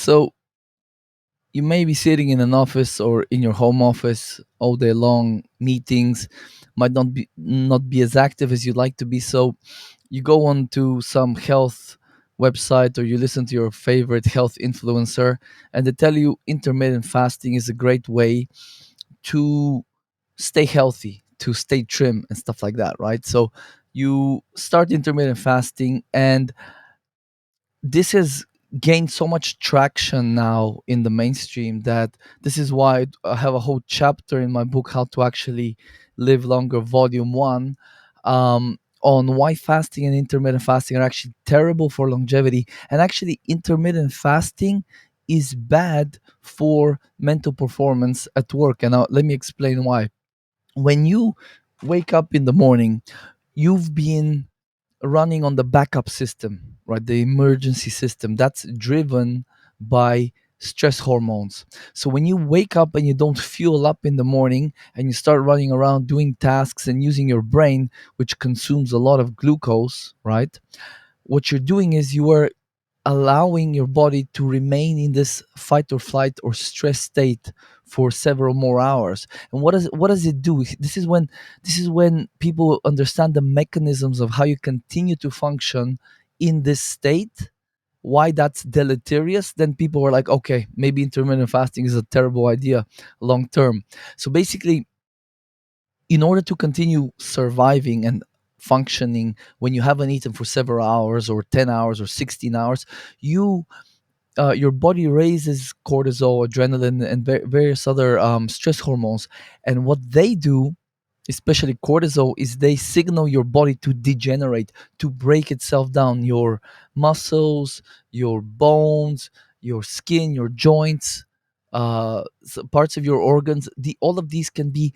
So you may be sitting in an office or in your home office all day long, meetings might not be as active as you'd like to be. So you go on to some health website or you listen to your favorite health influencer and they tell you intermittent fasting is a great way to stay healthy, to stay trim and stuff like that, right? So you start intermittent fasting, and this has gained so much traction now in the mainstream that this is why I have a whole chapter in my book, How to Actually Live Longer, Volume 1, on why fasting and intermittent fasting are actually terrible for longevity. And actually, intermittent fasting is bad for mental performance at work. And now, let me explain why. When you wake up in the morning, you've been running on the backup system, right? The emergency system that's driven by stress hormones. So when you wake up and you don't fuel up in the morning and you start running around doing tasks and using your brain, which consumes a lot of glucose, right? What you're doing is you are allowing your body to remain in this fight or flight or stress state for several more hours. And what does it do? This is when people understand the mechanisms of how you continue to function in this state, why that's deleterious. Then people are like, okay, maybe intermittent fasting is a terrible idea long term. So basically, in order to continue surviving and functioning when you haven't eaten for several hours or 10 hours or 16 hours, you your body raises cortisol, adrenaline, and various other stress hormones. And what they do, especially cortisol, is they signal your body to degenerate, to break itself down. Your muscles, your bones, your skin, your joints, parts of your organs. All of these can be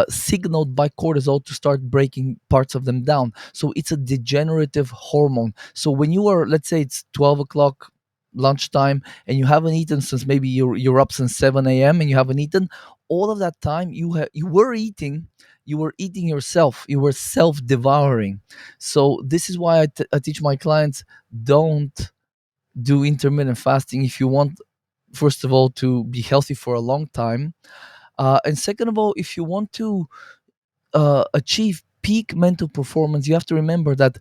signaled by cortisol to start breaking parts of them down. So it's a degenerative hormone. So when you are, let's say it's 12 o'clock lunchtime and you haven't eaten since, maybe you're up since 7 a.m. and you haven't eaten, all of that time you were eating yourself, you were self-devouring. So this is why I teach my clients, don't do intermittent fasting if you want, first of all, to be healthy for a long time, and second of all, if you want to achieve peak mental performance, you have to remember that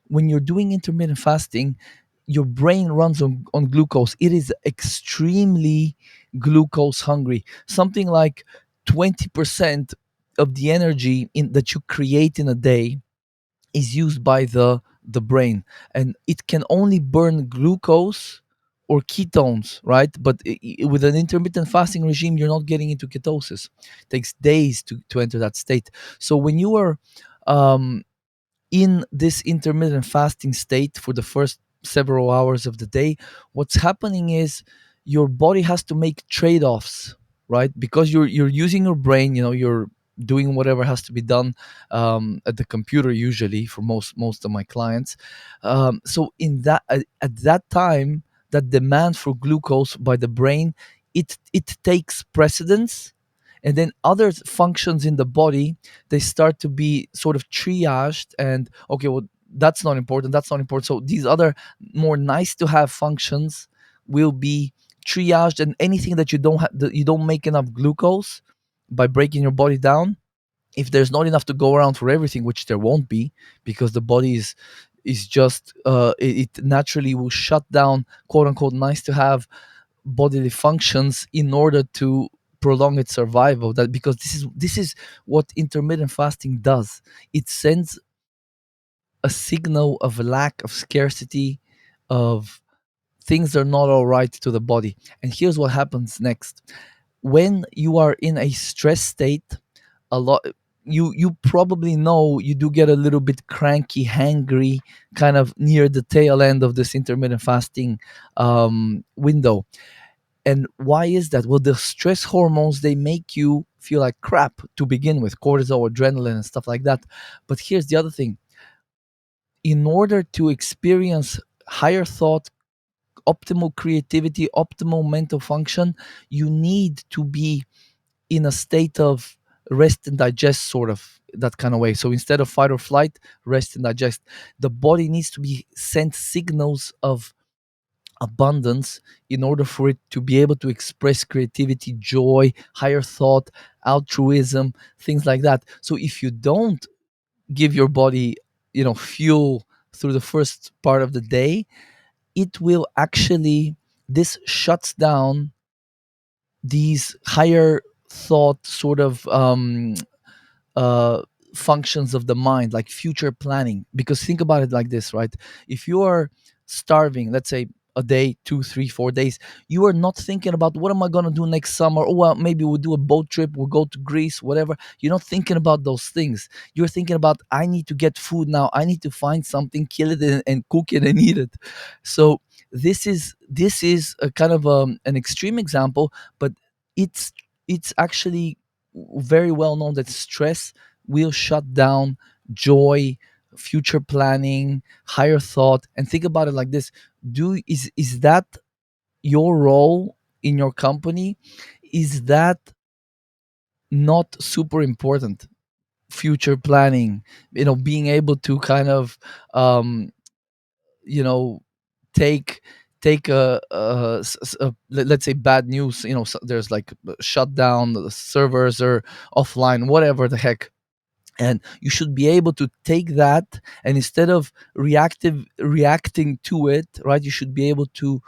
when you're doing intermittent fasting, your brain runs on glucose. It is extremely glucose hungry. Something like 20% of the energy that you create in a day is used by the brain, and it can only burn glucose or ketones, right? But with an intermittent fasting regime, you're not getting into ketosis. It takes days to enter that state. So when you are um, in this intermittent fasting state for the first several hours of the day, what's happening is your body has to make trade-offs, right? Because you're using your brain, you're doing whatever has to be done at the computer, usually for most of my clients. So in that at that time, that demand for glucose by the brain, it takes precedence, and then other functions in the body, they start to be sort of triaged, and okay, well, that's not important, so these other more nice to have functions will be triaged, and anything that you don't make enough glucose by breaking your body down, if there's not enough to go around for everything, which there won't be, because the body is just it naturally will shut down quote unquote nice to have bodily functions in order to prolong its survival. That because this is what intermittent fasting does. It sends a signal of lack, of scarcity, of things are not all right to the body. And here's what happens next. When you are in a stress state, a lot, you probably know you do get a little bit cranky, hangry, kind of near the tail end of this intermittent fasting window. And why is that? Well, the stress hormones, they make you feel like crap to begin with, cortisol, adrenaline, and stuff like that. But here's the other thing. In order to experience higher thought, optimal creativity, optimal mental function, you need to be in a state of rest and digest, sort of that kind of way. So instead of fight or flight, rest and digest. The body needs to be sent signals of abundance in order for it to be able to express creativity, joy, higher thought, altruism, things like that. So if you don't give your body, fuel through the first part of the day, it will actually, this shuts down these higher thought sort of uh, functions of the mind, like future planning. Because think about it like this, right? If you are starving, let's say a day, 2, 3, 4 days, you are not thinking about what am I going to do next summer. Oh, well, maybe we'll do a boat trip, we'll go to Greece, whatever. You're not thinking about those things. You're thinking about, I need to get food now. I need to find something, kill it, and cook it and eat it. So this is a kind of an extreme example, but it's it's actually very well known that stress will shut down joy, future planning, higher thought. And think about it like this: do is that your role in your company? Is that not super important? Future planning, being able to kind of um, you know take let's say bad news, so there's like shut down, the servers are offline, whatever the heck. And you should be able to take that, and instead of reacting to it, right, you should be able to